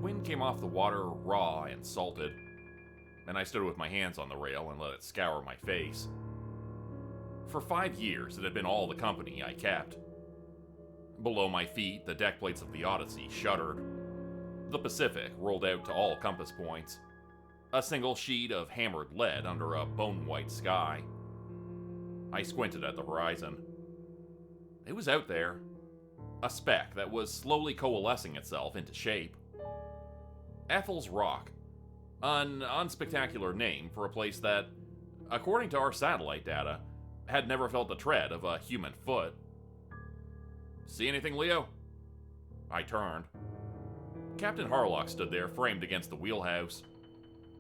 wind came off the water raw and salted, and I stood with my hands on the rail and let it scour my face. For 5 years, it had been all the company I kept. Below my feet, the deck plates of the Odyssey shuddered. The Pacific rolled out to all compass points, a single sheet of hammered lead under a bone-white sky. I squinted at the horizon. It was out there, a speck that was slowly coalescing itself into shape. Ethel's Rock, an unspectacular name for a place that, according to our satellite data, had never felt the tread of a human foot. See anything, Leo? I turned. Captain Harlock stood there, framed against the wheelhouse.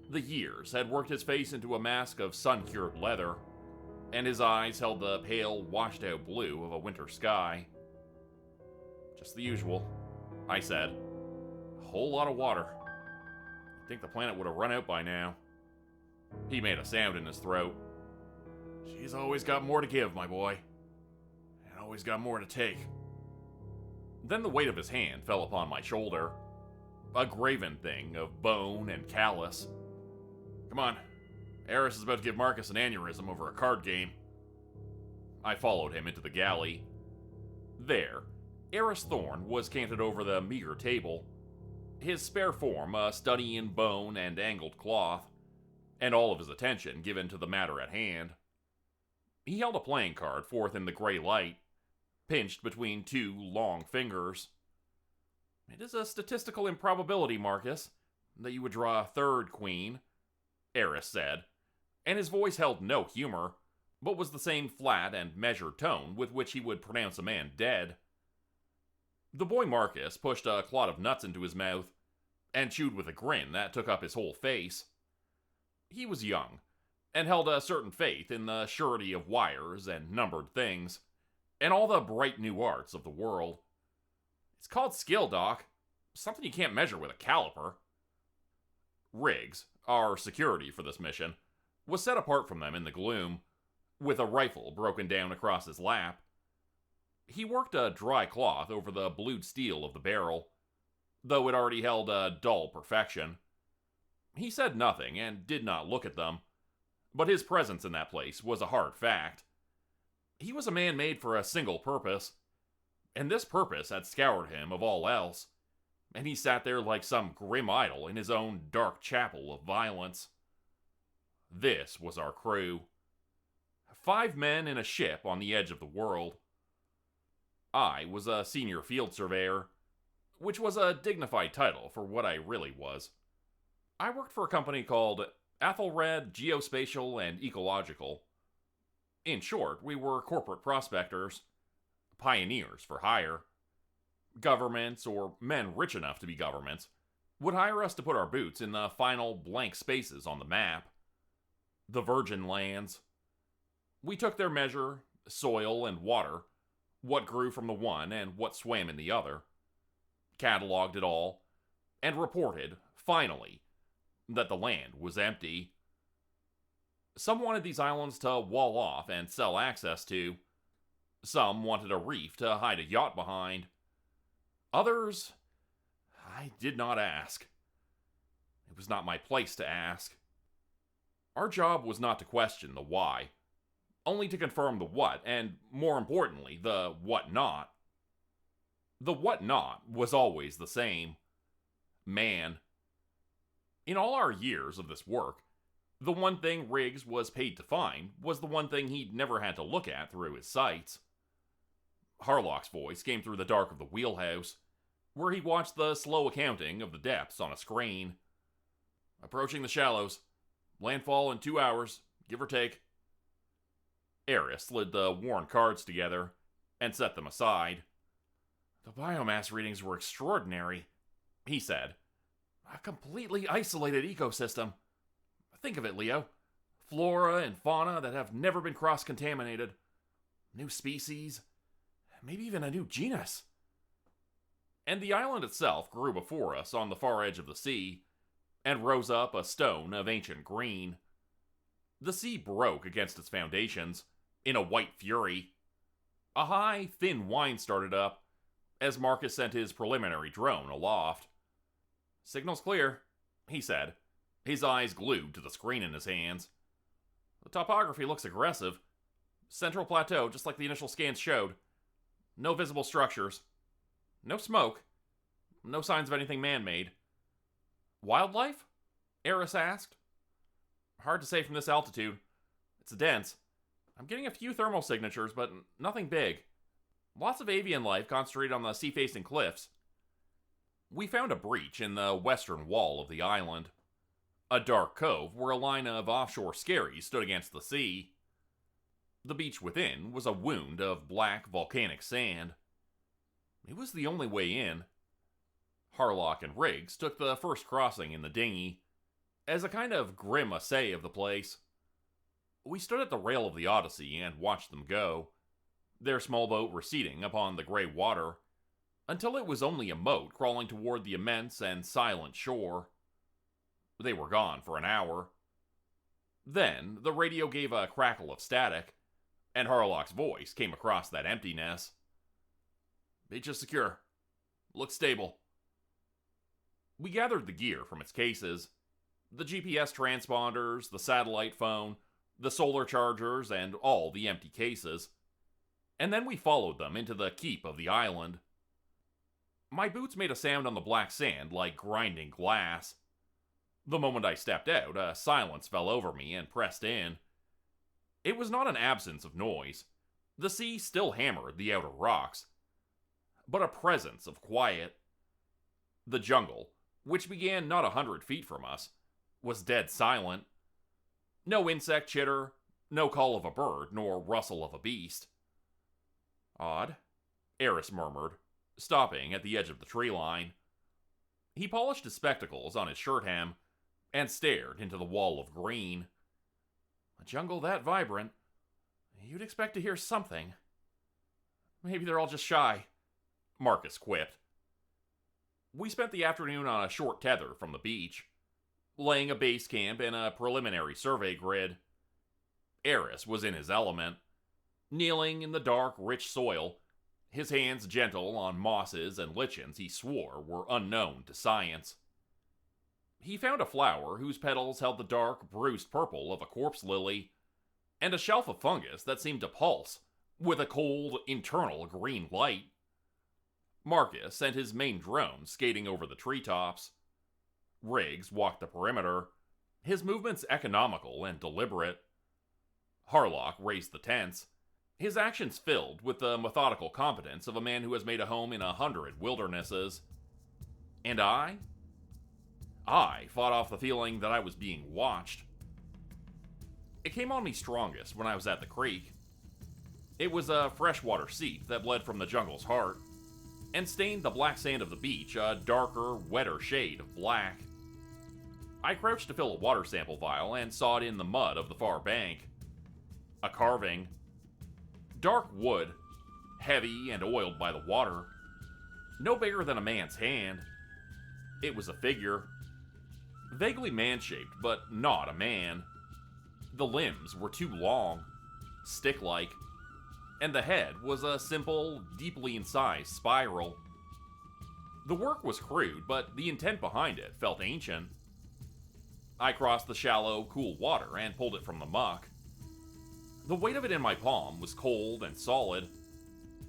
The years had worked his face into a mask of sun-cured leather, and his eyes held the pale, washed-out blue of a winter sky. Just the usual, I said. A whole lot of water. You'd think the planet would have run out by now. He made a sound in his throat. She's always got more to give, my boy. And always got more to take. Then the weight of his hand fell upon my shoulder. A graven thing of bone and callus. Come on. Eris is about to give Marcus an aneurysm over a card game. I followed him into the galley. There, Eris Thorne was canted over the meager table, his spare form a study in bone and angled cloth, and all of his attention given to the matter at hand. He held a playing card forth in the gray light, pinched between two long fingers. It is a statistical improbability, Marcus, that you would draw a third queen, Eris said, and his voice held no humor, but was the same flat and measured tone with which he would pronounce a man dead. The boy Marcus pushed a clod of nuts into his mouth, and chewed with a grin that took up his whole face. He was young, and held a certain faith in the surety of wires and numbered things, and all the bright new arts of the world. It's called skill, Doc. Something you can't measure with a caliper. Riggs, our security for this mission, was set apart from them in the gloom, with a rifle broken down across his lap. He worked a dry cloth over the blued steel of the barrel, though it already held a dull perfection. He said nothing and did not look at them, but his presence in that place was a hard fact. He was a man made for a single purpose, and this purpose had scoured him of all else, and he sat there like some grim idol in his own dark chapel of violence. This was our crew. 5 men in a ship on the edge of the world. I was a senior field surveyor, which was a dignified title for what I really was. I worked for a company called Ethelred Geospatial and Ecological. In short, we were corporate prospectors, pioneers for hire. Governments, or men rich enough to be governments, would hire us to put our boots in the final blank spaces on the map. The virgin lands. We took their measure, soil and water, what grew from the one and what swam in the other, cataloged it all, and reported, finally, that the land was empty. Some wanted these islands to wall off and sell access to. Some wanted a reef to hide a yacht behind. Others, I did not ask. It was not my place to ask. Our job was not to question the why, only to confirm the what, and more importantly, the what not. The what not was always the same. Man. In all our years of this work, the one thing Riggs was paid to find was the one thing he'd never had to look at through his sights. Harlock's voice came through the dark of the wheelhouse, where he watched the slow accounting of the depths on a screen. Approaching the shallows. Landfall in 2 hours, give or take. Eris slid the worn cards together and set them aside. The biomass readings were extraordinary, he said. A completely isolated ecosystem. Think of it, Leo. Flora and fauna that have never been cross-contaminated. New species. Maybe even a new genus. And the island itself grew before us on the far edge of the sea, and rose up a stone of ancient green. The sea broke against its foundations, in a white fury. A high, thin whine started up, as Marcus sent his preliminary drone aloft. "Signal's clear," he said, his eyes glued to the screen in his hands. "The topography looks aggressive. Central plateau, just like the initial scans showed. No visible structures. No smoke. No signs of anything man-made." "Wildlife?" Eris asked. "Hard to say from this altitude. It's dense. I'm getting a few thermal signatures, but nothing big. Lots of avian life concentrated on the sea-facing cliffs." We found a breach in the western wall of the island. A dark cove where a line of offshore skerries stood against the sea. The beach within was a wound of black volcanic sand. It was the only way in. Harlock and Riggs took the first crossing in the dinghy, as a kind of grim essay of the place. We stood at the rail of the Odyssey and watched them go, their small boat receding upon the gray water, until it was only a mote crawling toward the immense and silent shore. They were gone for an hour. Then the radio gave a crackle of static, and Harlock's voice came across that emptiness. "Beach is secure. Looks stable." We gathered the gear from its cases. The GPS transponders, the satellite phone, the solar chargers, and all the empty cases. And then we followed them into the keep of the island. My boots made a sound on the black sand like grinding glass. The moment I stepped out, a silence fell over me and pressed in. It was not an absence of noise. The sea still hammered the outer rocks, but a presence of quiet. The jungle, which began not 100 feet from us, was dead silent. No insect chitter, no call of a bird, nor rustle of a beast. "Odd," Eris murmured, stopping at the edge of the tree line. He polished his spectacles on his shirt hem and stared into the wall of green. "A jungle that vibrant, you'd expect to hear something." "Maybe they're all just shy," Marcus quipped. We spent the afternoon on a short tether from the beach, laying a base camp and a preliminary survey grid. Eris was in his element, kneeling in the dark, rich soil, his hands gentle on mosses and lichens he swore were unknown to science. He found a flower whose petals held the dark, bruised purple of a corpse lily, and a shelf of fungus that seemed to pulse with a cold, internal green light. Marcus sent his main drone skating over the treetops. Riggs walked the perimeter, his movements economical and deliberate. Harlock raised the tents, his actions filled with the methodical competence of a man who has made a home in 100 wildernesses. And I fought off the feeling that I was being watched. It came on me strongest when I was at the creek. It was a freshwater seep that bled from the jungle's heart, and stained the black sand of the beach a darker, wetter shade of black. I crouched to fill a water sample vial and sawed in the mud of the far bank. A carving. Dark wood, heavy and oiled by the water. No bigger than a man's hand. It was a figure. Vaguely man-shaped, but not a man. The limbs were too long, stick-like, and the head was a simple, deeply incised spiral. The work was crude, but the intent behind it felt ancient. I crossed the shallow, cool water and pulled it from the muck. The weight of it in my palm was cold and solid,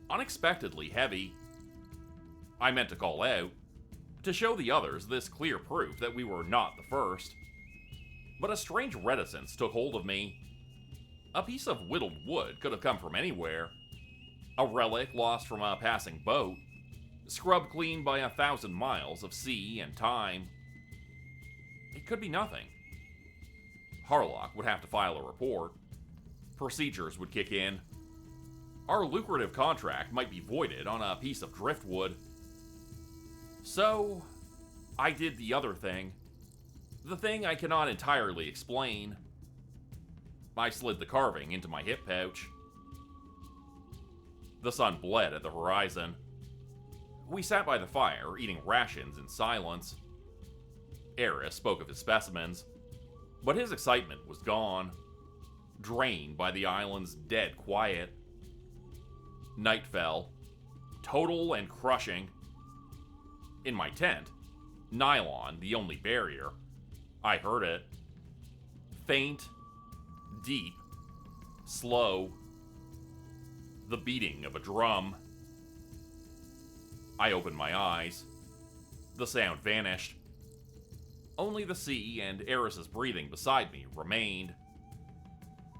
unexpectedly heavy. I meant to call out, to show the others this clear proof that we were not the first. But a strange reticence took hold of me. A piece of whittled wood could have come from anywhere. A relic lost from a passing boat, scrubbed clean by 1,000 miles of sea and time. It could be nothing. Harlock would have to file a report. Procedures would kick in. Our lucrative contract might be voided on a piece of driftwood. So, I did the other thing. The thing I cannot entirely explain. I slid the carving into my hip pouch. The sun bled at the horizon. We sat by the fire, eating rations in silence. Eris spoke of his specimens, but his excitement was gone, drained by the island's dead quiet. Night fell, total and crushing. In my tent, Nylon, the only barrier. I heard it. Faint, deep, slow. The beating of a drum. I opened my eyes. The sound vanished. Only the sea and Eris's breathing beside me remained.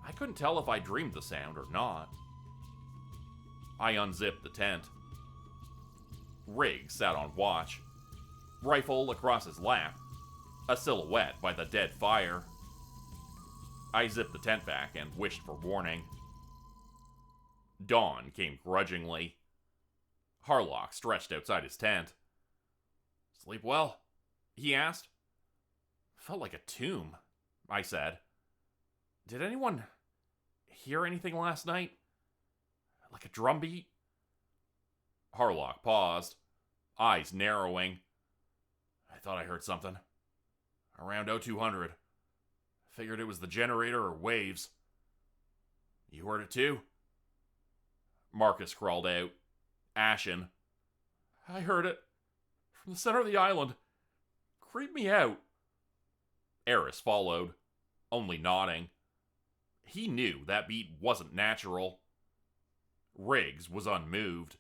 I couldn't tell if I dreamed the sound or not. I unzipped the tent. Riggs sat on watch, rifle across his lap, a silhouette by the dead fire. I zipped the tent back and wished for warning. Dawn came grudgingly. Harlock stretched outside his tent. "Sleep well?" he asked. "Felt like a tomb," I said. "Did anyone hear anything last night? Like a drumbeat?" Harlock paused, eyes narrowing. "I thought I heard something. Around 0200. Figured it was the generator or waves. You heard it too?" Marcus crawled out, ashen. "I heard it. From the center of the island. Creeped me out." Eris followed, only nodding. He knew that beat wasn't natural. Riggs was unmoved.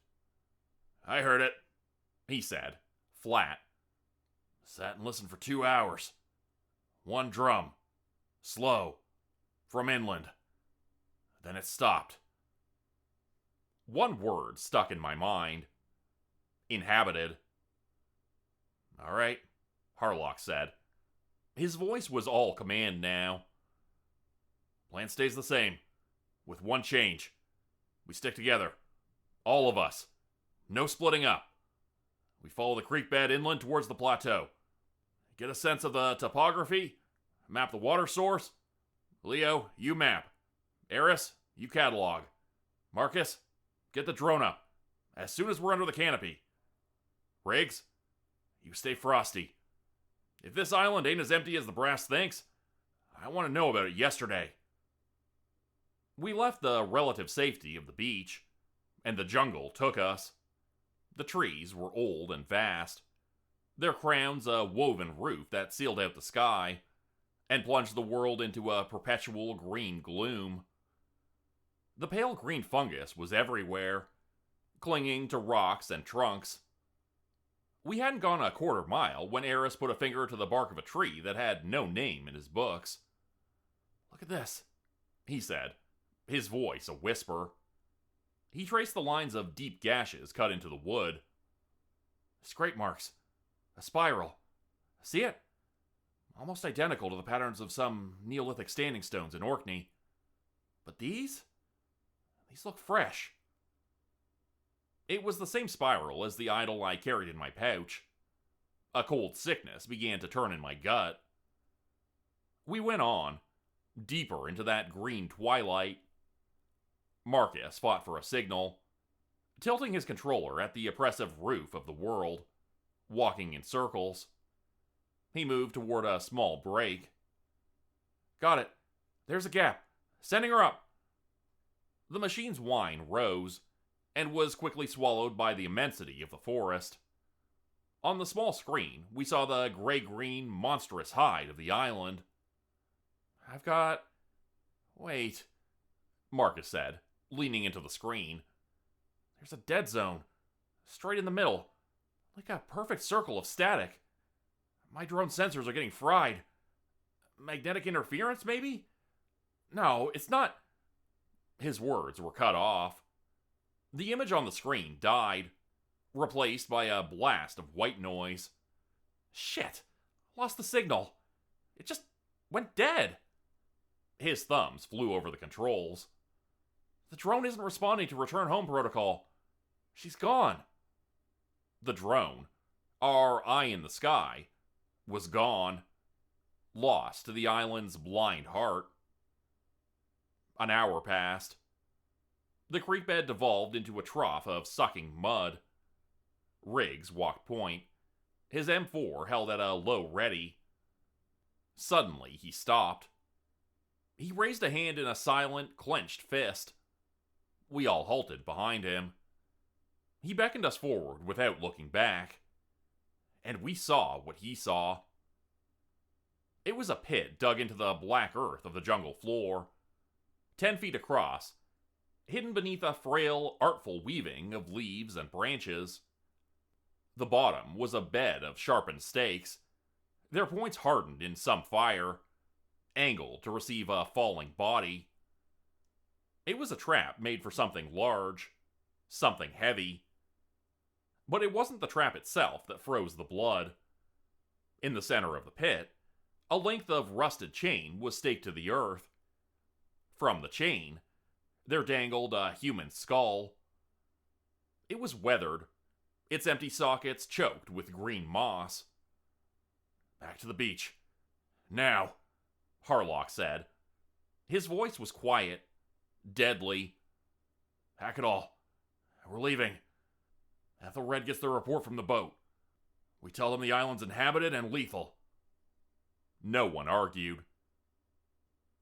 "I heard it," he said, flat. "Sat and listened for 2 hours. One drum. Slow. From inland. Then it stopped." One word stuck in my mind. Inhabited. "All right," Harlock said. His voice was all command now. "Plan stays the same, with one change. We stick together. All of us. No splitting up. We follow the creek bed inland towards the plateau. Get a sense of the topography. Map the water source. Leo, you map. Eris, you catalog. Marcus, get the drone up as soon as we're under the canopy. Riggs, you stay frosty. If this island ain't as empty as the brass thinks, I want to know about it yesterday." We left the relative safety of the beach, and the jungle took us. The trees were old and vast, their crowns a woven roof that sealed out the sky and plunged the world into a perpetual green gloom. The pale green fungus was everywhere, clinging to rocks and trunks. We hadn't gone a quarter mile when Eris put a finger to the bark of a tree that had no name in his books. "Look at this," he said, his voice a whisper. He traced the lines of deep gashes cut into the wood. "Scrape marks. A spiral. See it? Almost identical to the patterns of some Neolithic standing stones in Orkney. But these look fresh." It was the same spiral as the idol I carried in my pouch. A cold sickness began to turn in my gut. We went on, deeper into that green twilight. Marcus fought for a signal, tilting his controller at the oppressive roof of the world, walking in circles. He moved toward a small break. "Got it. There's a gap. Sending her up." The machine's whine rose, and was quickly swallowed by the immensity of the forest. On the small screen, we saw the gray-green, monstrous hide of the island. "I've got..." "Wait," Marcus said, leaning into the screen. "There's a dead zone, straight in the middle, like a perfect circle of static. My drone sensors are getting fried. Magnetic interference, maybe? No, it's not..." His words were cut off. The image on the screen died, replaced by a blast of white noise. "Shit! Lost the signal. It just went dead." His thumbs flew over the controls. "The drone isn't responding to return home protocol. She's gone." The drone, our eye in the sky, was gone, lost to the island's blind heart. An hour passed. The creek bed devolved into a trough of sucking mud. Riggs walked point, his M4 held at a low ready. Suddenly, he stopped. He raised a hand in a silent, clenched fist. We all halted behind him. He beckoned us forward without looking back. and we saw what he saw. It was a pit dug into the black earth of the jungle floor, 10 feet across, hidden beneath a frail, artful weaving of leaves and branches. The bottom was a bed of sharpened stakes, their points hardened in some fire, angled to receive a falling body. It was a trap made for something large, something heavy. But it wasn't the trap itself that froze the blood. In the center of the pit, a length of rusted chain was staked to the earth. From the chain, there dangled a human skull. It was weathered, its empty sockets choked with green moss. "Back to the beach. Now," Harlock said. His voice was quiet, deadly. "Pack it all. We're leaving. Ethelred gets the report from the boat. We tell them the island's inhabited and lethal." No one argued.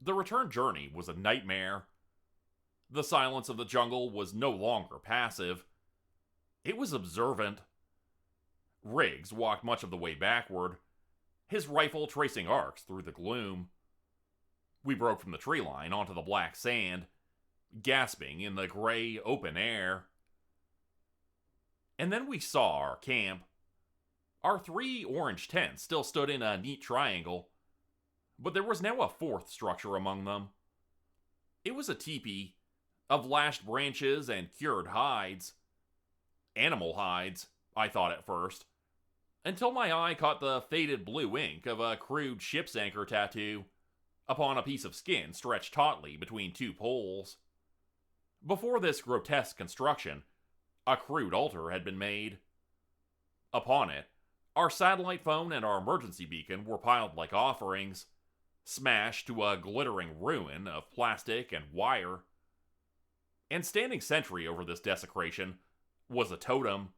The return journey was a nightmare. The silence of the jungle was no longer passive. It was observant. Riggs walked much of the way backward, his rifle tracing arcs through the gloom. We broke from the tree line onto the black sand, gasping in the gray, open air. And then we saw our camp. Our 3 orange tents still stood in a neat triangle, but there was now a 4th structure among them. It was a teepee of lashed branches and cured hides. Animal hides, I thought at first, until my eye caught the faded blue ink of a crude ship's anchor tattoo upon a piece of skin stretched tautly between 2 poles. Before this grotesque construction, a crude altar had been made. Upon it, our satellite phone and our emergency beacon were piled like offerings, smashed to a glittering ruin of plastic and wire. And standing sentry over this desecration was a totem,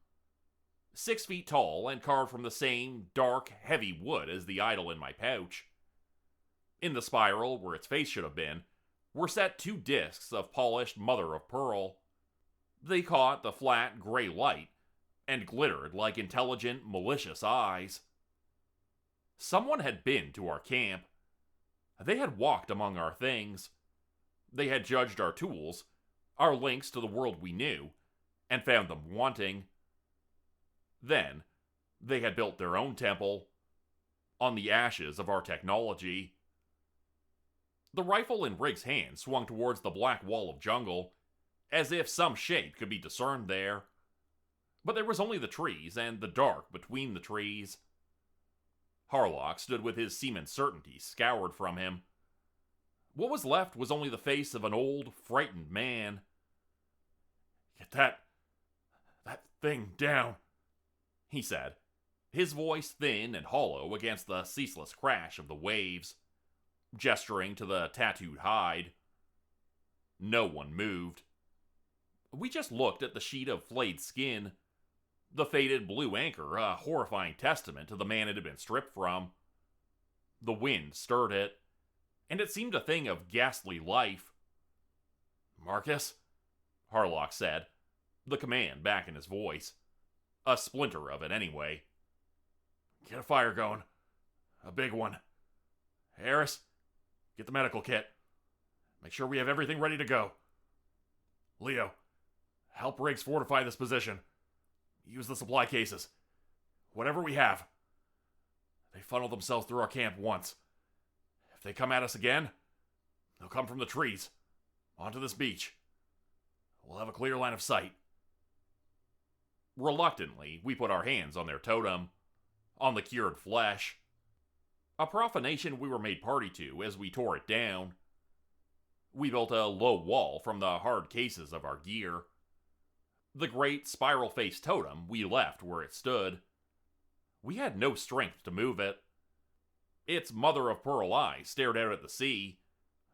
6 feet tall and carved from the same dark, heavy wood as the idol in my pouch. In the spiral, where its face should have been, were set 2 discs of polished mother of pearl. They caught the flat, gray light and glittered like intelligent, malicious eyes. Someone had been to our camp. They had walked among our things. They had judged our tools, our links to the world we knew, and found them wanting. Then, they had built their own temple, on the ashes of our technology. The rifle in Riggs' hand swung towards the black wall of jungle, as if some shape could be discerned there. But there was only the trees and the dark between the trees. Harlock stood with his seaman's certainty scoured from him. What was left was only the face of an old, frightened man. "Get that thing down," he said, his voice thin and hollow against the ceaseless crash of the waves, gesturing to the tattooed hide. No one moved. We just looked at the sheet of flayed skin, the faded blue anchor, a horrifying testament to the man it had been stripped from. The wind stirred it, and it seemed a thing of ghastly life. "Marcus," Harlock said, the command back in his voice. A splinter of it, anyway. "Get a fire going. A big one. Harris, get the medical kit. Make sure we have everything ready to go. Leo, help Riggs fortify this position. Use the supply cases. Whatever we have. They funneled themselves through our camp once. If they come at us again, they'll come from the trees, onto this beach. We'll have a clear line of sight." Reluctantly, we put our hands on their totem, on the cured flesh. A profanation we were made party to as we tore it down. We built a low wall from the hard cases of our gear. The great spiral-faced totem we left where it stood. We had no strength to move it. Its mother-of-pearl eye stared out at the sea,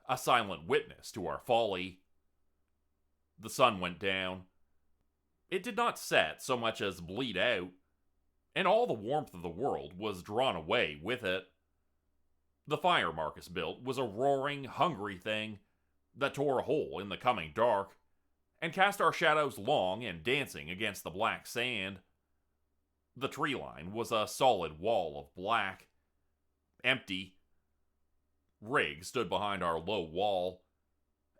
a silent witness to our folly. The sun went down. It did not set so much as bleed out, and all the warmth of the world was drawn away with it. The fire Marcus built was a roaring, hungry thing that tore a hole in the coming dark and cast our shadows long and dancing against the black sand. The tree line was a solid wall of black. Empty. Riggs stood behind our low wall,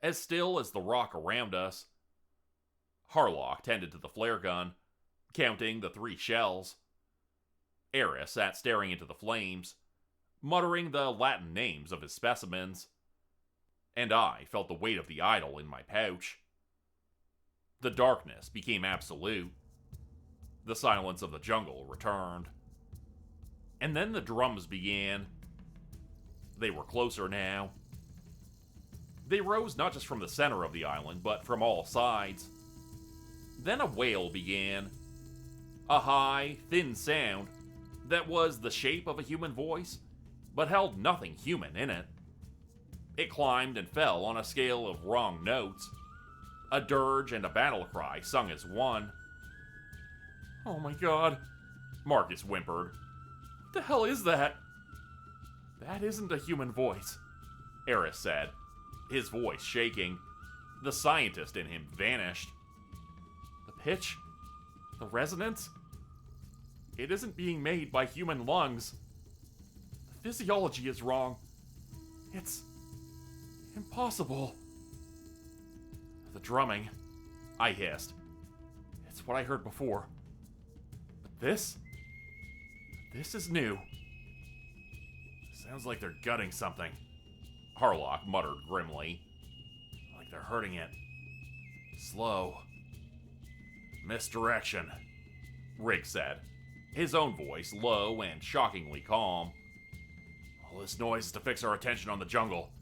as still as the rock around us. Harlock tended to the flare gun, counting the 3 shells. Eris sat staring into the flames, muttering the Latin names of his specimens. And I felt the weight of the idol in my pouch. The darkness became absolute. The silence of the jungle returned. And then the drums began. They were closer now. They rose not just from the center of the island, but from all sides. Then a wail began. A high, thin sound that was the shape of a human voice, but held nothing human in it. It climbed and fell on a scale of wrong notes. A dirge and a battle cry sung as one. "Oh my god," Marcus whimpered. "What the hell is that?" "That isn't a human voice," Eris said, his voice shaking. The scientist in him vanished. "The pitch? The resonance? It isn't being made by human lungs. The physiology is wrong. It's impossible." "The drumming," I hissed. "It's what I heard before. But this is new." "Sounds like they're gutting something," Harlock muttered grimly. "Like they're hurting it. Slow. Misdirection," Riggs said, his own voice low and shockingly calm. "All this noise is to fix our attention on the jungle.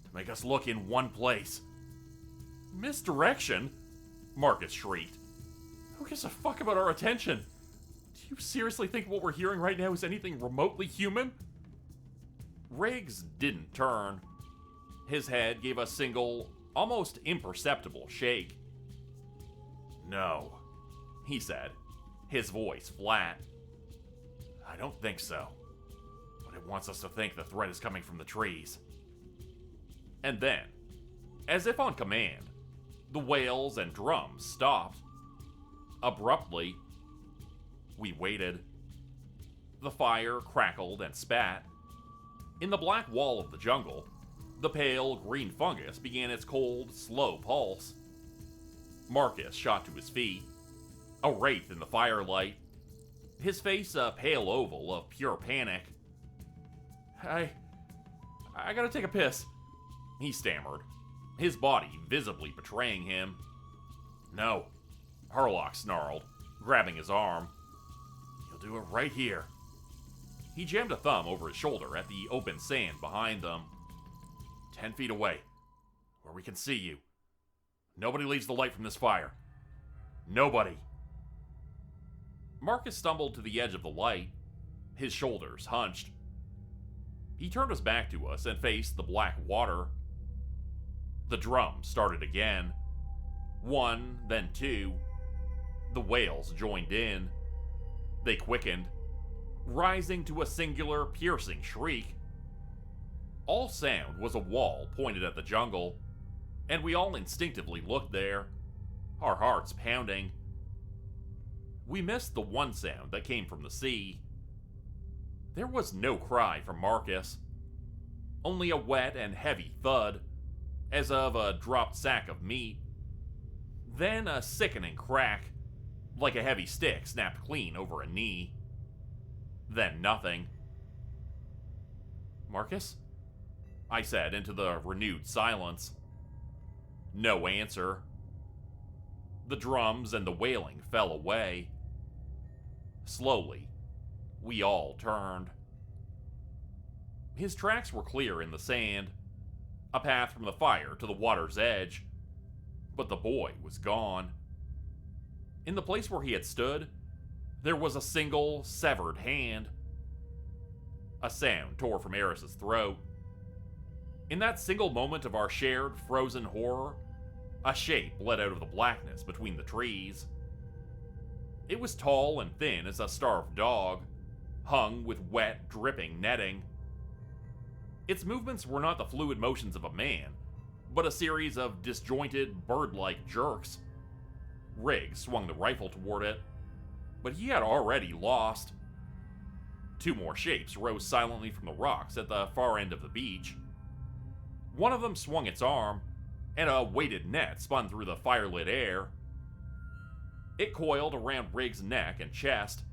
To make us look in one place." "Misdirection?" Marcus shrieked. "Who gives a fuck about our attention? Do you seriously think what we're hearing right now is anything remotely human?" Riggs didn't turn. His head gave a single, almost imperceptible shake. "No," he said, his voice flat. "I don't think so. But it wants us to think the threat is coming from the trees." And then, as if on command, the wails and drums stopped. Abruptly, we waited. The fire crackled and spat. In the black wall of the jungle, the pale green fungus began its cold, slow pulse. Marcus shot to his feet, a wraith in the firelight, his face a pale oval of pure panic. I gotta take a piss," he stammered, his body visibly betraying him. "No," Harlock snarled, grabbing his arm. "You'll do it right here." He jammed a thumb over his shoulder at the open sand behind them. 10 feet away, where we can see you. Nobody leaves the light from this fire. Nobody." Marcus stumbled to the edge of the light, his shoulders hunched. He turned his back to us and faced the black water. The drums started again. 1, then 2. The wails joined in. They quickened, rising to a singular, piercing shriek. All sound was a wall pointed at the jungle, and we all instinctively looked there, our hearts pounding. We missed the one sound that came from the sea. There was no cry from Marcus, only a wet and heavy thud, as of a dropped sack of meat. Then a sickening crack, like a heavy stick snapped clean over a knee. Then nothing. "Marcus?" I said into the renewed silence. No answer. The drums and the wailing fell away. Slowly, we all turned. His tracks were clear in the sand, a path from the fire to the water's edge, but the boy was gone. In the place where he had stood, there was a single, severed hand. A sound tore from Eris's throat. In that single moment of our shared frozen horror, a shape bled out of the blackness between the trees. It was tall and thin as a starved dog, hung with wet, dripping netting. Its movements were not the fluid motions of a man, but a series of disjointed, bird-like jerks. Riggs swung the rifle toward it. but he had already lost. Two more shapes rose silently from the rocks at the far end of the beach. One of them swung its arm, and a weighted net spun through the firelit air. It coiled around Riggs' neck and chest,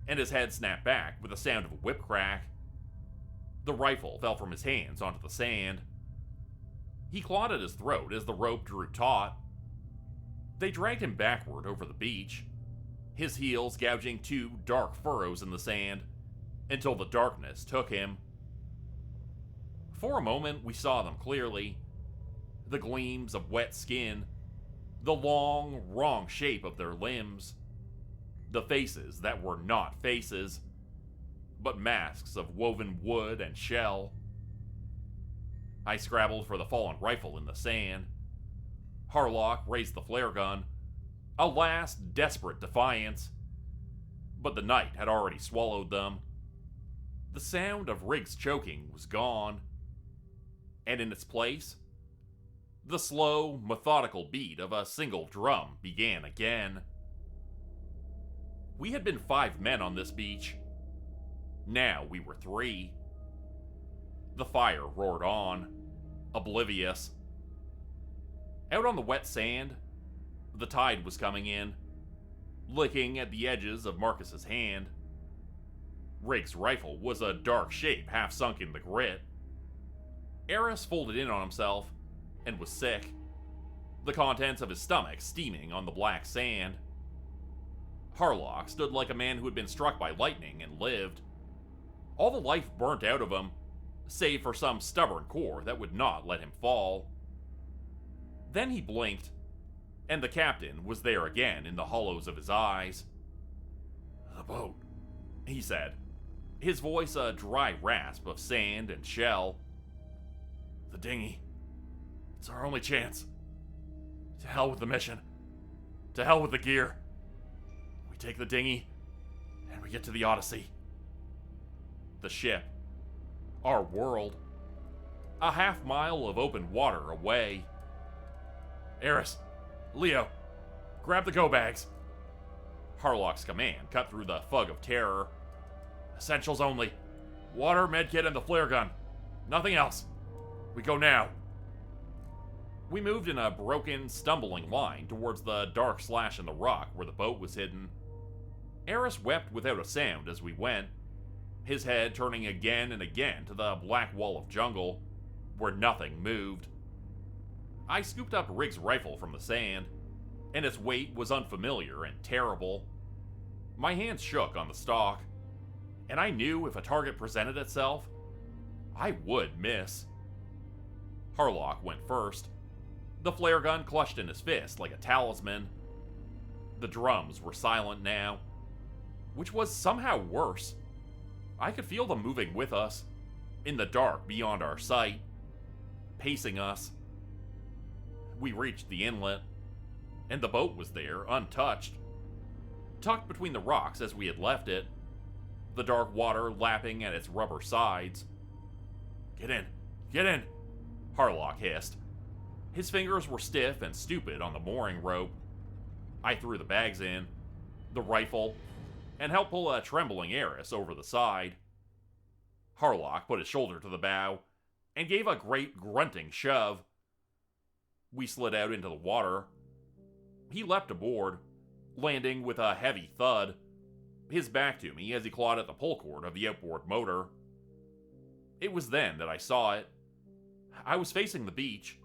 and his head snapped back with a sound of a whip crack. The rifle fell from his hands onto the sand. He clawed at his throat as the rope drew taut. They dragged him backward over the beach, his heels gouging two dark furrows in the sand, until the darkness took him. For a moment, we saw them clearly. The gleams of wet skin, the long, wrong shape of their limbs, the faces that were not faces, but masks of woven wood and shell. I scrabbled for the fallen rifle in the sand. Harlock raised the flare gun, a last desperate defiance. But the night had already swallowed them. The sound of Riggs choking was gone. And in its place, the slow, methodical beat of a single drum began again. We had been 5 men on this beach. Now we were 3. The fire roared on, oblivious. Out on the wet sand, the tide was coming in, licking at the edges of Marcus's hand. Riggs' rifle was a dark shape half sunk in the grit. Eris folded in on himself and was sick, the contents of his stomach steaming on the black sand. Harlock stood like a man who had been struck by lightning and lived. All the life burnt out of him, save for some stubborn core that would not let him fall. Then he blinked, and the captain was there again in the hollows of his eyes. "The boat," he said, his voice a dry rasp of sand and shell. "The dinghy. It's our only chance. To hell with the mission. To hell with the gear. We take the dinghy, and we get to the Odyssey." The ship. Our world. A half-mile of open water away. "Eris, Leo, grab the go-bags." Harlock's command cut through the fog of terror. "Essentials only. Water, medkit, and the flare gun. Nothing else. We go now." We moved in a broken, stumbling line towards the dark slash in the rock where the boat was hidden. Eris wept without a sound as we went, his head turning again and again to the black wall of jungle, where nothing moved. I scooped up Riggs' rifle from the sand, and its weight was unfamiliar and terrible. My hands shook on the stock, and I knew if a target presented itself, I would miss. Harlock went first, the flare gun clutched in his fist like a talisman. The drums were silent now, which was somehow worse. I could feel them moving with us, in the dark beyond our sight, pacing us. We reached the inlet, and the boat was there, untouched, tucked between the rocks as we had left it, the dark water lapping at its rubber sides. Get in, Harlock hissed. His fingers were stiff and stupid on the mooring rope. I threw the bags in, the rifle, and helped pull a trembling Eris over the side. Harlock put his shoulder to the bow and gave a great grunting shove. We slid out into the water. He leapt aboard, landing with a heavy thud, his back to me as he clawed at the pull cord of the outboard motor. It was then that I saw it. I was facing the beach,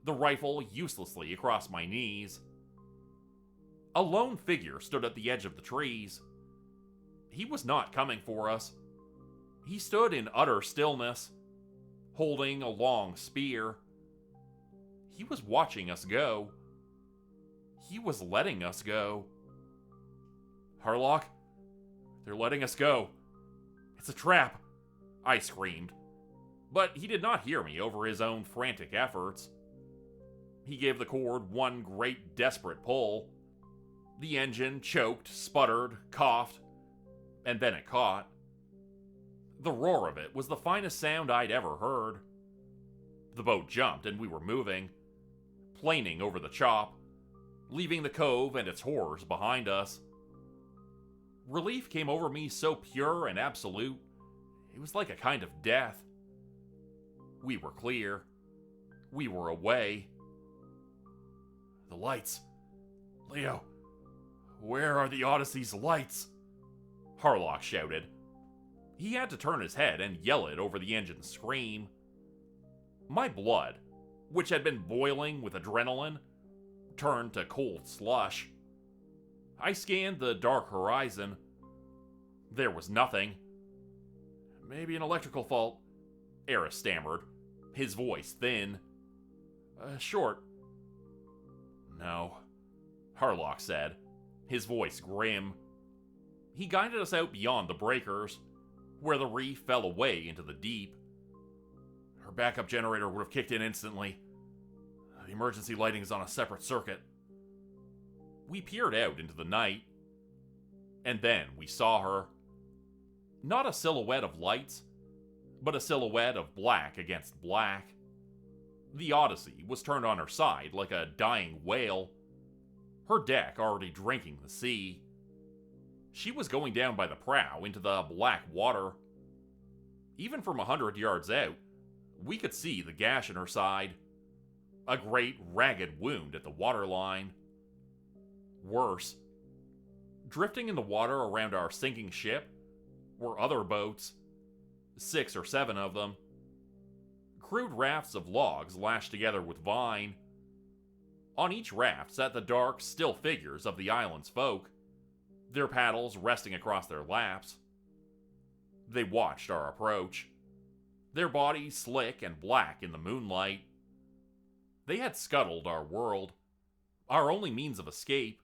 the rifle uselessly across my knees. A lone figure stood at the edge of the trees. He was not coming for us. He stood in utter stillness, holding a long spear. He was watching us go. He was letting us go. "Harlock, they're letting us go. It's a trap," I screamed. But he did not hear me over his own frantic efforts. He gave the cord one great desperate pull. The engine choked, sputtered, coughed, and then it caught. The roar of it was the finest sound I'd ever heard. The boat jumped and we were moving, planing over the chop, leaving the cove and its horrors behind us. Relief came over me so pure and absolute, it was like a kind of death. We were clear. We were away. The lights. Leo, where are the Odyssey's lights? Harlock shouted. He had to turn his head and yell it over the engine's scream. My blood, which had been boiling with adrenaline, turned to cold slush. I scanned the dark horizon. There was nothing. Maybe an electrical fault, Eris stammered, his voice thin. Short. No, Harlock said, his voice grim. He guided us out beyond the breakers, where the reef fell away into the deep. Her backup generator would have kicked in instantly. The emergency lighting is on a separate circuit. We peered out into the night, and then we saw her. Not a silhouette of lights, but a silhouette of black against black. The Odyssey was turned on her side like a dying whale, her deck already drinking the sea. She was going down by the prow into the black water. Even from 100 yards out, we could see the gash in her side, a great ragged wound at the waterline. Worse, drifting in the water around our sinking ship were other boats, 6 or 7 of them. Crude rafts of logs lashed together with vine. On each raft sat the dark, still figures of the island's folk, their paddles resting across their laps. They watched our approach, their bodies slick and black in the moonlight. They had scuttled our world, our only means of escape,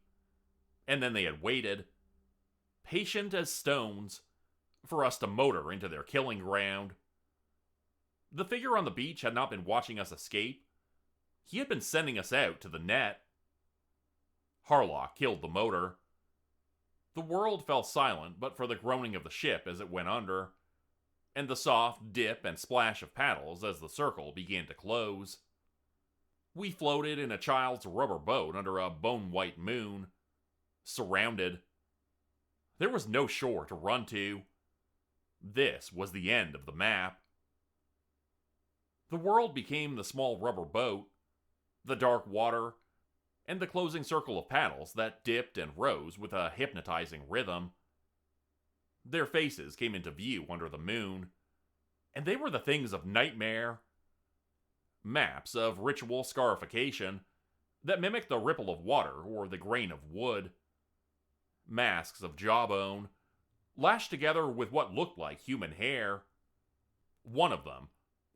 and then they had waited, patient as stones, for us to motor into their killing ground. The figure on the beach had not been watching us escape. He had been sending us out to the net. Harlock killed the motor. The world fell silent but for the groaning of the ship as it went under, and the soft dip and splash of paddles as the circle began to close. We floated in a child's rubber boat under a bone-white moon, surrounded. There was no shore to run to. This was the end of the map. The world became the small rubber boat, the dark water, and the closing circle of paddles that dipped and rose with a hypnotizing rhythm. Their faces came into view under the moon, and they were the things of nightmare. Maps of ritual scarification that mimicked the ripple of water or the grain of wood. Masks of jawbone, lashed together with what looked like human hair. One of them,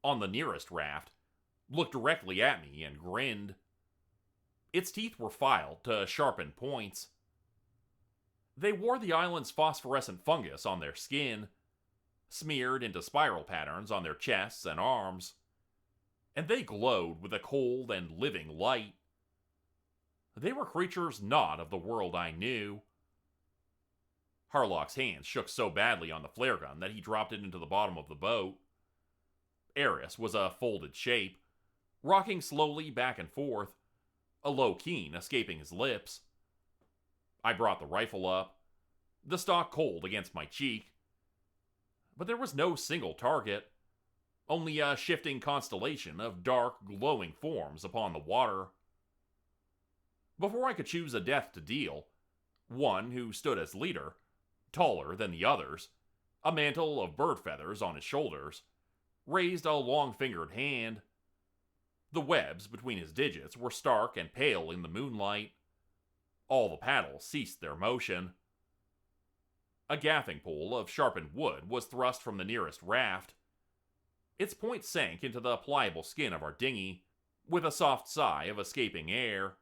on the nearest raft, looked directly at me and grinned. Its teeth were filed to sharpened points. They wore the island's phosphorescent fungus on their skin, smeared into spiral patterns on their chests and arms, and they glowed with a cold and living light. They were creatures not of the world I knew. Harlock's hands shook so badly on the flare gun that he dropped it into the bottom of the boat. Eris was a folded shape, rocking slowly back and forth, a low keen escaping his lips. I brought the rifle up, the stock cold against my cheek. But there was no single target, only a shifting constellation of dark, glowing forms upon the water. Before I could choose a death to deal, one who stood as leader, taller than the others, a mantle of bird feathers on his shoulders, raised a long-fingered hand. The webs between his digits were stark and pale in the moonlight. All the paddles ceased their motion. A gaffing pole of sharpened wood was thrust from the nearest raft. Its point sank into the pliable skin of our dinghy, with a soft sigh of escaping air.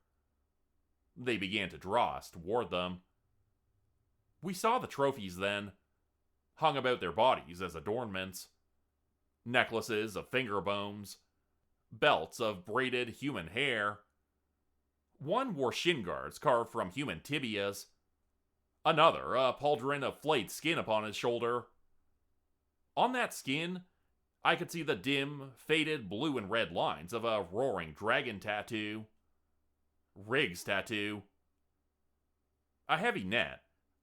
They began to draw us toward them. We saw the trophies then, hung about their bodies as adornments. Necklaces of finger bones, belts of braided human hair. One wore shin guards carved from human tibias. Another, a pauldron of flayed skin upon his shoulder. On that skin, I could see the dim, faded blue and red lines of a roaring dragon tattoo. Riggs tattoo. A heavy net,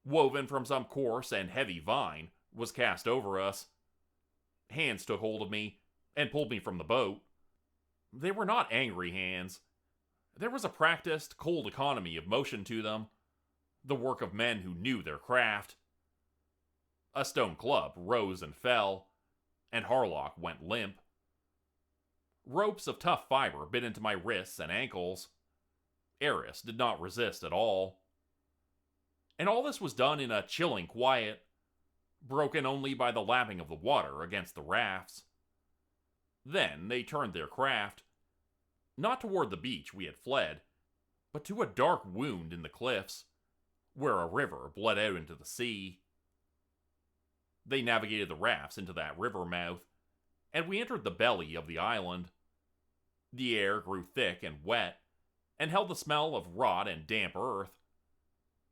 woven from some coarse and heavy vine, was cast over us. Hands took hold of me and pulled me from the boat. They were not angry hands. There was a practiced, cold economy of motion to them, the work of men who knew their craft. A stone club rose and fell, and Harlock went limp. Ropes of tough fiber bit into my wrists and ankles. Eris did not resist at all. And all this was done in a chilling quiet, broken only by the lapping of the water against the rafts. Then they turned their craft, not toward the beach we had fled, but to a dark wound in the cliffs, where a river bled out into the sea. They navigated the rafts into that river mouth, and we entered the belly of the island. The air grew thick and wet, and held the smell of rot and damp earth.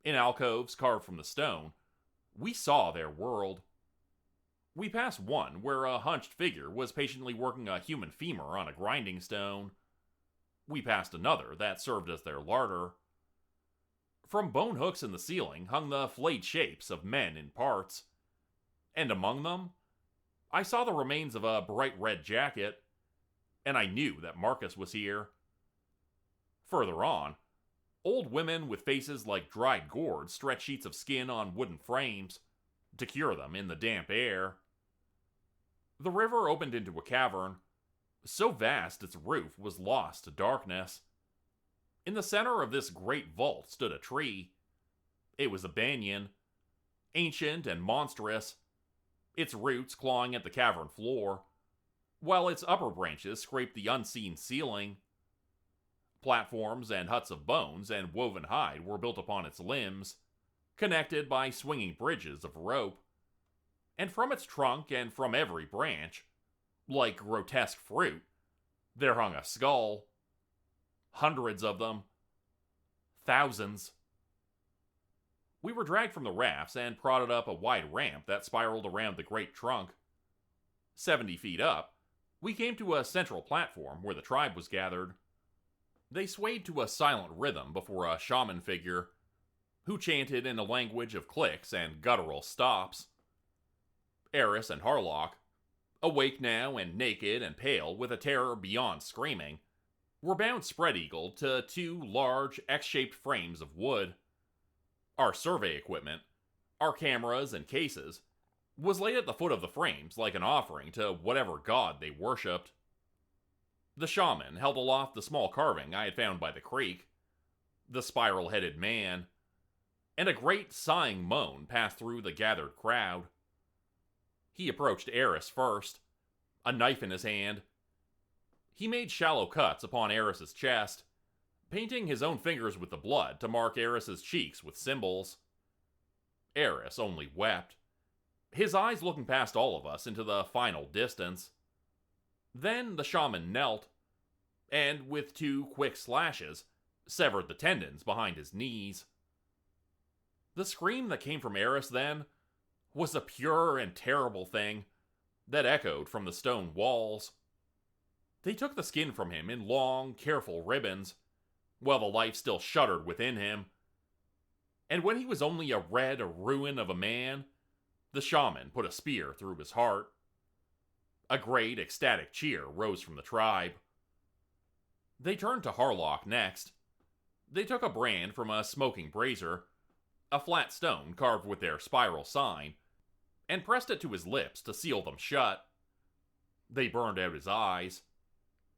In alcoves carved from the stone, we saw their world. We passed one where a hunched figure was patiently working a human femur on a grinding stone. We passed another that served as their larder. From bone hooks in the ceiling hung the flayed shapes of men in parts, and among them, I saw the remains of a bright red jacket, and I knew that Marcus was here. Further on, old women with faces like dried gourds stretched sheets of skin on wooden frames to cure them in the damp air. The river opened into a cavern, so vast its roof was lost to darkness. In the center of this great vault stood a tree. It was a banyan, ancient and monstrous, its roots clawing at the cavern floor, while its upper branches scraped the unseen ceiling. Platforms and huts of bones and woven hide were built upon its limbs, connected by swinging bridges of rope. And from its trunk and from every branch, like grotesque fruit, there hung a skull. Hundreds of them. Thousands. We were dragged from the rafts and prodded up a wide ramp that spiraled around the great trunk. 70 feet up, we came to a central platform where the tribe was gathered. They swayed to a silent rhythm before a shaman figure, who chanted in a language of clicks and guttural stops. Eris and Harlock, awake now and naked and pale with a terror beyond screaming, were bound spread-eagled to two large, X-shaped frames of wood. Our survey equipment, our cameras and cases, was laid at the foot of the frames like an offering to whatever god they worshipped. The shaman held aloft the small carving I had found by the creek, the spiral-headed man, and a great sighing moan passed through the gathered crowd. He approached Eris first, a knife in his hand. He made shallow cuts upon Eris's chest, painting his own fingers with the blood to mark Eris's cheeks with symbols. Eris only wept, his eyes looking past all of us into the final distance. Then the shaman knelt, and with two quick slashes, severed the tendons behind his knees. The scream that came from Eris then was a pure and terrible thing that echoed from the stone walls. They took the skin from him in long, careful ribbons, while the life still shuddered within him. And when he was only a red ruin of a man, the shaman put a spear through his heart. A great, ecstatic cheer rose from the tribe. They turned to Harlock next. They took a brand from a smoking brazier, a flat stone carved with their spiral sign, and pressed it to his lips to seal them shut. They burned out his eyes.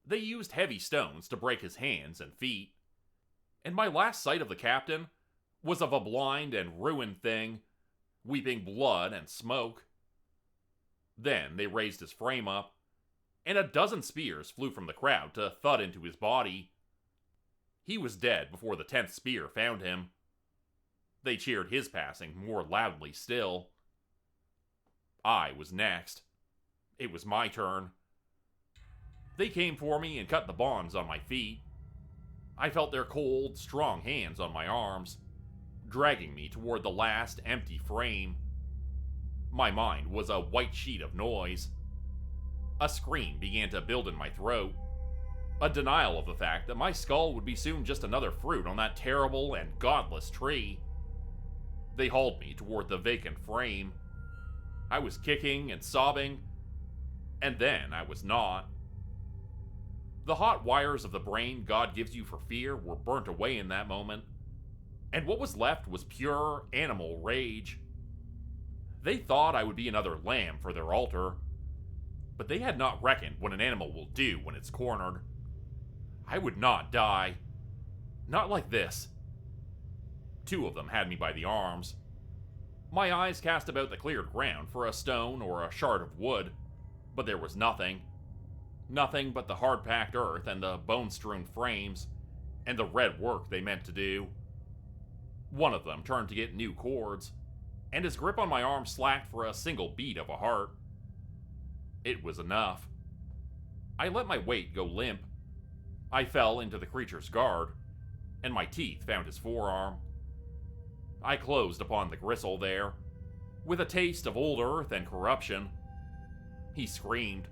They used heavy stones to break his hands and feet. And my last sight of the captain was of a blind and ruined thing, weeping blood and smoke. Then they raised his frame up, and a dozen spears flew from the crowd to thud into his body. He was dead before the 10th spear found him. They cheered his passing more loudly still. I was next. It was my turn. They came for me and cut the bonds on my feet. I felt their cold, strong hands on my arms, dragging me toward the last empty frame. My mind was a white sheet of noise. A scream began to build in my throat, a denial of the fact that my skull would be soon just another fruit on that terrible and godless tree. They hauled me toward the vacant frame. I was kicking and sobbing, and then I was not. The hot wires of the brain God gives you for fear were burnt away in that moment, and what was left was pure animal rage. They thought I would be another lamb for their altar, but they had not reckoned what an animal will do when it's cornered. I would not die. Not like this. Two of them had me by the arms. My eyes cast about the cleared ground for a stone or a shard of wood, but there was nothing. Nothing but the hard-packed earth and the bone-strewn frames, and the red work they meant to do. One of them turned to get new cords, and his grip on my arm slacked for a single beat of a heart. It was enough. I let my weight go limp. I fell into the creature's guard, and my teeth found his forearm. I closed upon the gristle there, with a taste of old earth and corruption. He screamed,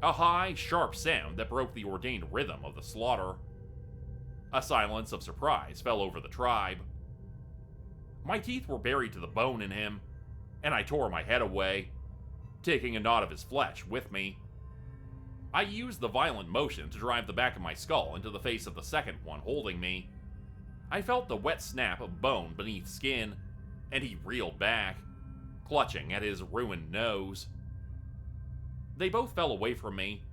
a high, sharp sound that broke the ordained rhythm of the slaughter. A silence of surprise fell over the tribe. My teeth were buried to the bone in him, and I tore my head away, taking a knot of his flesh with me. I used the violent motion to drive the back of my skull into the face of the second one holding me. I felt the wet snap of bone beneath skin, and he reeled back, clutching at his ruined nose. They both fell away from me,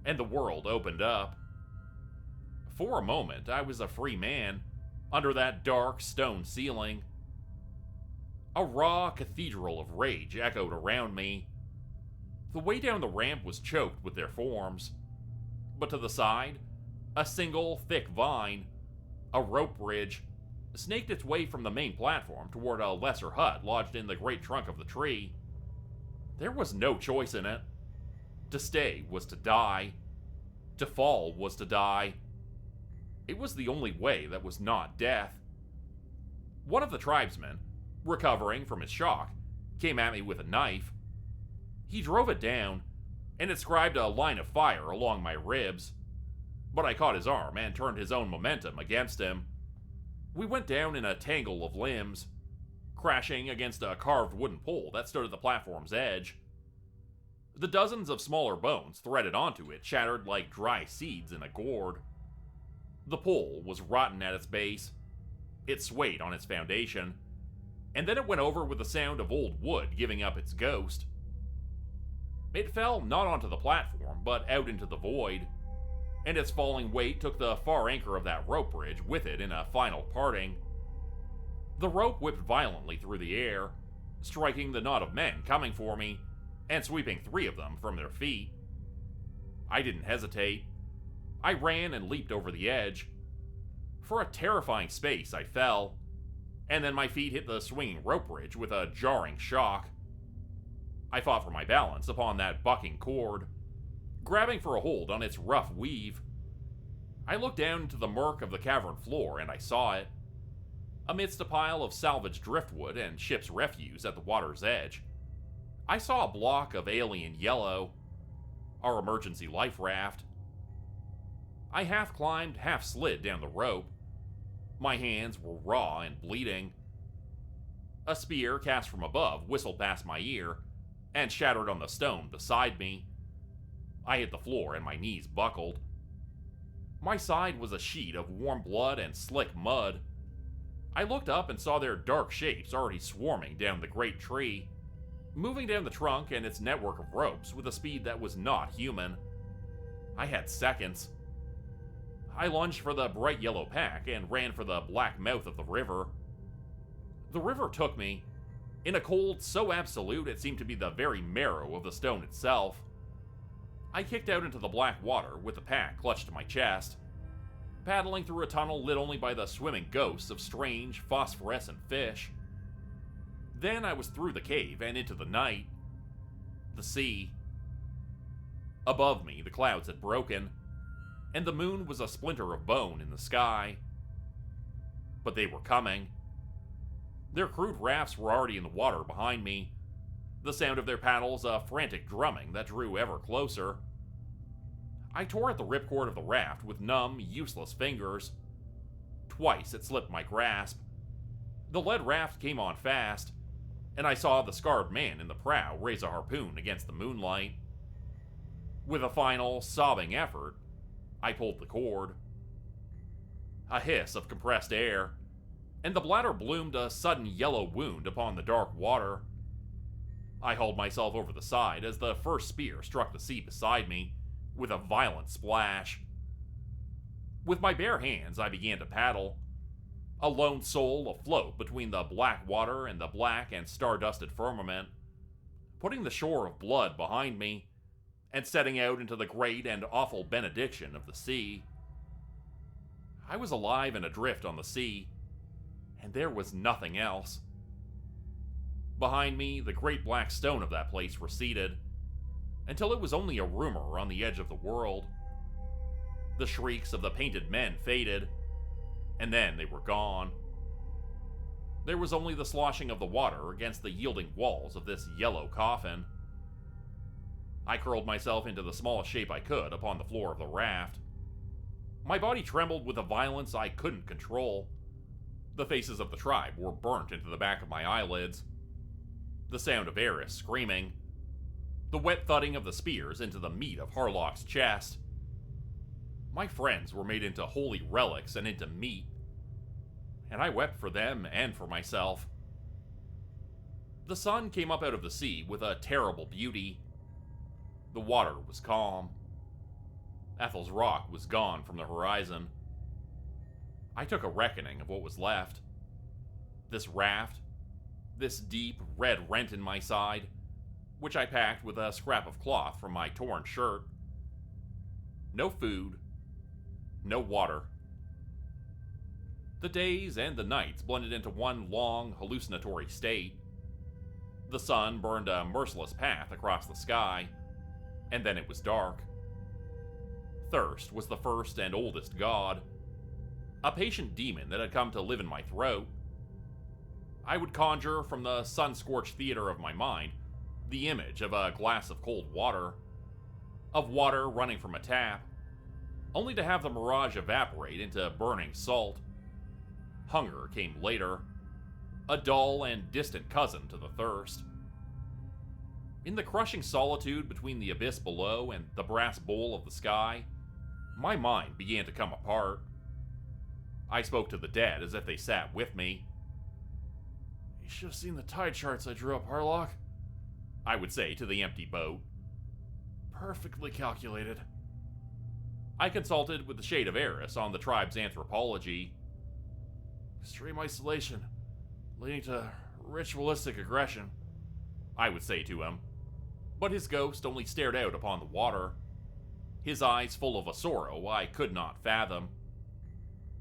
and the world opened up. For a moment, I was a free man, under that dark stone ceiling. A raw cathedral of rage echoed around me. The way down the ramp was choked with their forms, but to the side, a single thick vine, a rope bridge, snaked its way from the main platform toward a lesser hut lodged in the great trunk of the tree. There was no choice in it. To stay was to die. To fall was to die. It was the only way that was not death. One of the tribesmen, recovering from his shock, came at me with a knife. He drove it down, and it scribed a line of fire along my ribs. But I caught his arm and turned his own momentum against him. We went down in a tangle of limbs, crashing against a carved wooden pole that stood at the platform's edge. The dozens of smaller bones threaded onto it shattered like dry seeds in a gourd. The pole was rotten at its base. It swayed on its foundation, and then it went over with the sound of old wood giving up its ghost. It fell not onto the platform, but out into the void, and its falling weight took the far anchor of that rope bridge with it in a final parting. The rope whipped violently through the air, striking the knot of men coming for me, and sweeping 3 of them from their feet. I didn't hesitate. I ran and leaped over the edge. For a terrifying space, I fell, and then my feet hit the swinging rope bridge with a jarring shock. I fought for my balance upon that bucking cord, grabbing for a hold on its rough weave. I looked down into the murk of the cavern floor, and I saw it. Amidst a pile of salvaged driftwood and ship's refuse at the water's edge, I saw a block of alien yellow, our emergency life raft. I half climbed, half slid down the rope. My hands were raw and bleeding. A spear cast from above whistled past my ear and shattered on the stone beside me. I hit the floor and my knees buckled. My side was a sheet of warm blood and slick mud. I looked up and saw their dark shapes already swarming down the great tree, moving down the trunk and its network of ropes with a speed that was not human. I had seconds. I lunged for the bright yellow pack and ran for the black mouth of the river. The river took me, in a cold so absolute it seemed to be the very marrow of the stone itself. I kicked out into the black water with the pack clutched to my chest, paddling through a tunnel lit only by the swimming ghosts of strange, phosphorescent fish. Then I was through the cave and into the night. The sea. Above me, the clouds had broken, and the moon was a splinter of bone in the sky. But they were coming. Their crude rafts were already in the water behind me, the sound of their paddles a frantic drumming that drew ever closer. I tore at the ripcord of the raft with numb, useless fingers. Twice it slipped my grasp. The lead raft came on fast, and I saw the scarred man in the prow raise a harpoon against the moonlight. With a final, sobbing effort, I pulled the cord. A hiss of compressed air, and the bladder bloomed a sudden yellow wound upon the dark water. I hauled myself over the side as the first spear struck the sea beside me, with a violent splash. With my bare hands, I began to paddle, a lone soul afloat between the black water and the black and star-dusted firmament, putting the shore of blood behind me, and setting out into the great and awful benediction of the sea. I was alive and adrift on the sea, and there was nothing else. Behind me, the great black stone of that place receded, until it was only a rumor on the edge of the world. The shrieks of the painted men faded, and then they were gone. There was only the sloshing of the water against the yielding walls of this yellow coffin. I curled myself into the smallest shape I could upon the floor of the raft. My body trembled with a violence I couldn't control. The faces of the tribe were burnt into the back of my eyelids. The sound of Eris screaming. The wet thudding of the spears into the meat of Harlock's chest. My friends were made into holy relics and into meat, and I wept for them and for myself. The sun came up out of the sea with a terrible beauty. The water was calm. Ethel's rock was gone from the horizon. I took a reckoning of what was left. This raft, this deep red rent in my side, which I packed with a scrap of cloth from my torn shirt. No food, no water. The days and the nights blended into one long, hallucinatory state. The sun burned a merciless path across the sky, and then it was dark. Thirst was the first and oldest god, a patient demon that had come to live in my throat. I would conjure from the sun-scorched theater of my mind the image of a glass of cold water, of water running from a tap, only to have the mirage evaporate into burning salt. Hunger came later, a dull and distant cousin to the thirst. In the crushing solitude between the abyss below and the brass bowl of the sky, my mind began to come apart. I spoke to the dead as if they sat with me. "You should have seen the tide charts I drew up, Harlock," I would say to the empty boat. "Perfectly calculated." I consulted with the shade of Eris on the tribe's anthropology. "Extreme isolation, leading to ritualistic aggression," I would say to him. But his ghost only stared out upon the water, his eyes full of a sorrow I could not fathom.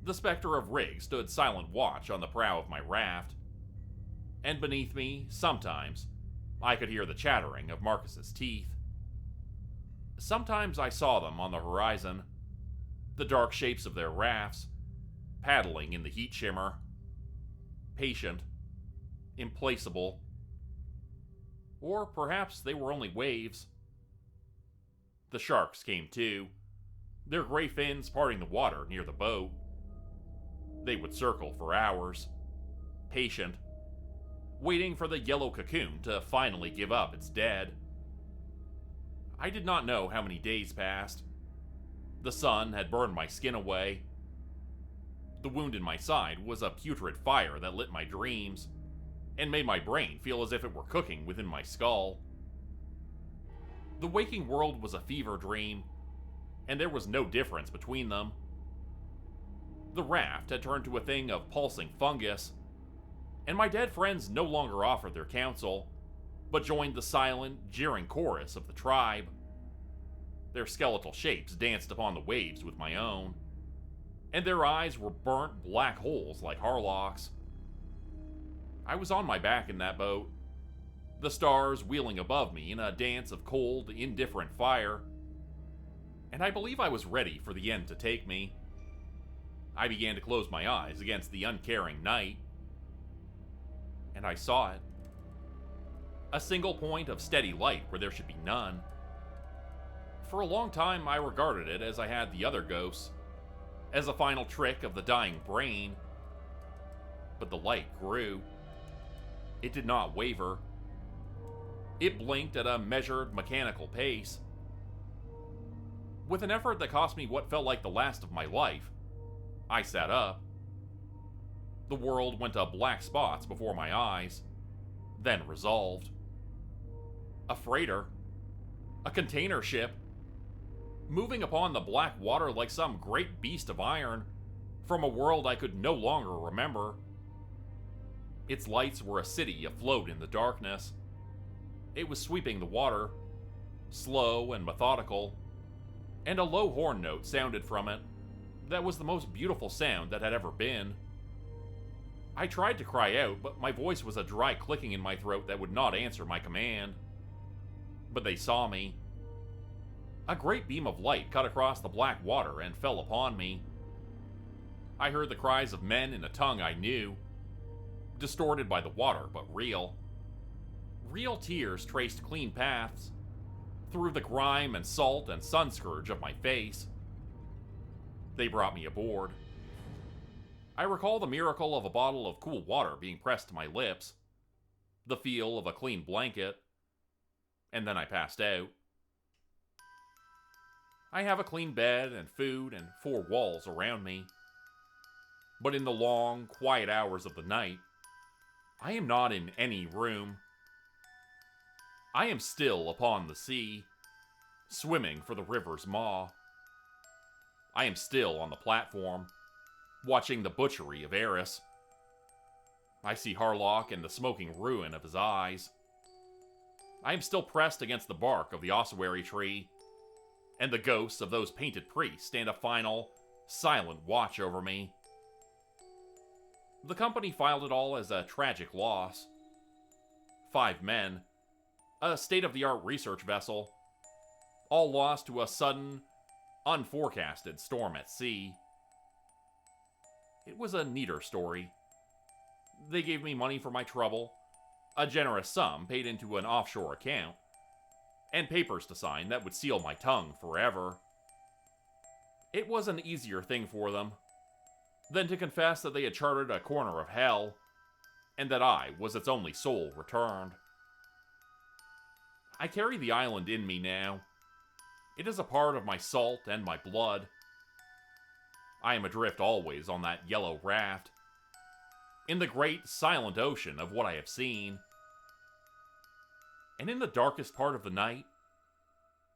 The specter of Rig stood silent watch on the prow of my raft, and beneath me, sometimes, I could hear the chattering of Marcus's teeth. Sometimes I saw them on the horizon, the dark shapes of their rafts, paddling in the heat shimmer, patient, implacable. Or perhaps they were only waves. The sharks came too, their gray fins parting the water near the boat. They would circle for hours, patient, waiting for the yellow cocoon to finally give up its dead. I did not know how many days passed. The sun had burned my skin away. The wound in my side was a putrid fire that lit my dreams, and made my brain feel as if it were cooking within my skull. The waking world was a fever dream, and there was no difference between them. The raft had turned to a thing of pulsing fungus, and my dead friends no longer offered their counsel, but joined the silent, jeering chorus of the tribe. Their skeletal shapes danced upon the waves with my own, and their eyes were burnt black holes like Harlock's. I was on my back in that boat, the stars wheeling above me in a dance of cold, indifferent fire, and I believe I was ready for the end to take me. I began to close my eyes against the uncaring night, and I saw it. A single point of steady light where there should be none. For a long time I regarded it as I had the other ghosts, as a final trick of the dying brain. but the light grew. It did not waver. It blinked at a measured, mechanical pace. With an effort that cost me what felt like the last of my life, I sat up. The world went to black spots before my eyes, then resolved. A freighter, a container ship, moving upon the black water like some great beast of iron from a world I could no longer remember. Its lights were a city afloat in the darkness. It was sweeping the water, slow and methodical, and a low horn note sounded from it that was the most beautiful sound that had ever been. I tried to cry out, but my voice was a dry clicking in my throat that would not answer my command. But they saw me. A great beam of light cut across the black water and fell upon me. I heard the cries of men in a tongue I knew, distorted by the water, but real. Real tears traced clean paths through the grime and salt and sun scourge of my face. They brought me aboard. I recall the miracle of a bottle of cool water being pressed to my lips, the feel of a clean blanket, and then I passed out. I have a clean bed and food and 4 walls around me. But in the long, quiet hours of the night, I am not in any room. I am still upon the sea, swimming for the river's maw. I am still on the platform, watching the butchery of Eris. I see Harlock and the smoking ruin of his eyes. I am still pressed against the bark of the ossuary tree, and the ghosts of those painted priests stand a final, silent watch over me. The company filed it all as a tragic loss. 5 men, a state-of-the-art research vessel, all lost to a sudden, unforecasted storm at sea. It was a neater story. They gave me money for my trouble, a generous sum paid into an offshore account, and papers to sign that would seal my tongue forever. It was an easier thing for them than to confess that they had charted a corner of hell, and that I was its only soul returned. I carry the island in me now. It is a part of my salt and my blood. I am adrift always on that yellow raft, in the great silent ocean of what I have seen. And in the darkest part of the night,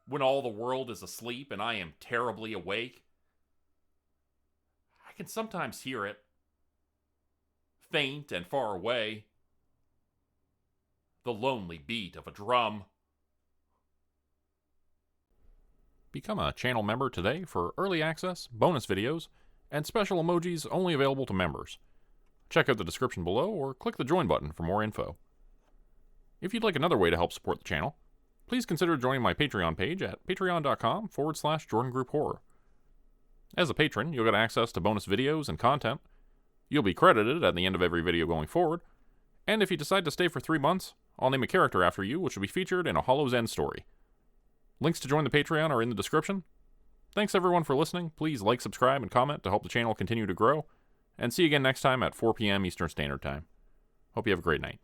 when all the world is asleep and I am terribly awake, I can sometimes hear it, faint and far away, the lonely beat of a drum. Become a channel member today for early access, bonus videos, and special emojis only available to members. Check out the description below or click the join button for more info. If you'd like another way to help support the channel, please consider joining my Patreon page at patreon.com/JordanGroupeHorror. As a patron, you'll get access to bonus videos and content. You'll be credited at the end of every video going forward, and if you decide to stay for 3 months, I'll name a character after you which will be featured in a Hollow's End story. Links to join the Patreon are in the description. Thanks everyone for listening. Please like, subscribe, and comment to help the channel continue to grow. And see you again next time at 4 p.m. Eastern Standard Time. Hope you have a great night.